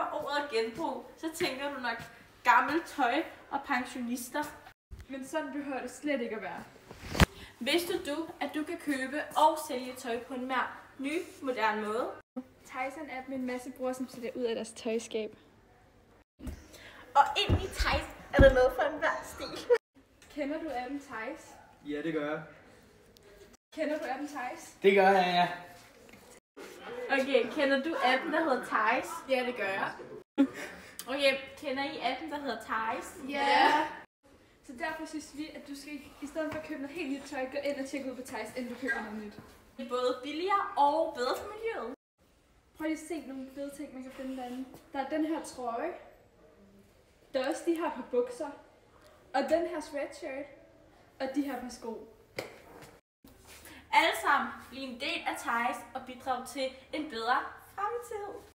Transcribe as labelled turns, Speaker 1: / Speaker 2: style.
Speaker 1: hører ordet genbrug, så tænker du nok gammelt tøj og pensionister.
Speaker 2: Men sådan behøver det slet ikke at være.
Speaker 1: Vidste du, at du kan købe og sælge tøj på en mere ny, moderne måde?
Speaker 2: Theis er en app med en masse brugere, som sætter ud af deres tøjskab.
Speaker 1: Og ind i Theis er der noget for enhver stil.
Speaker 2: Kender du appen Theis?
Speaker 3: Ja, det gør jeg.
Speaker 2: Kender du appen Theis?
Speaker 3: Det gør jeg, ja.
Speaker 1: Okay, kender du appen, der hedder Theis?
Speaker 2: Ja, det gør jeg.
Speaker 1: Okay, kender I appen, der hedder Theis?
Speaker 2: Ja. Så derfor synes vi, at du skal, i stedet for at købe noget helt nyt tøj, gå ind og tjekke ud på Theis, inden du køber noget nyt.
Speaker 1: Det er både billigere og bedre for miljøet.
Speaker 2: Prøv lige at se nogle fede ting, man kan finde derinde. Der er den her trøje. Der er også de her par bukser. Og den her sweatshirt. Og de her par sko.
Speaker 1: Alle sammen blive en del af Theis og bidrage til en bedre fremtid.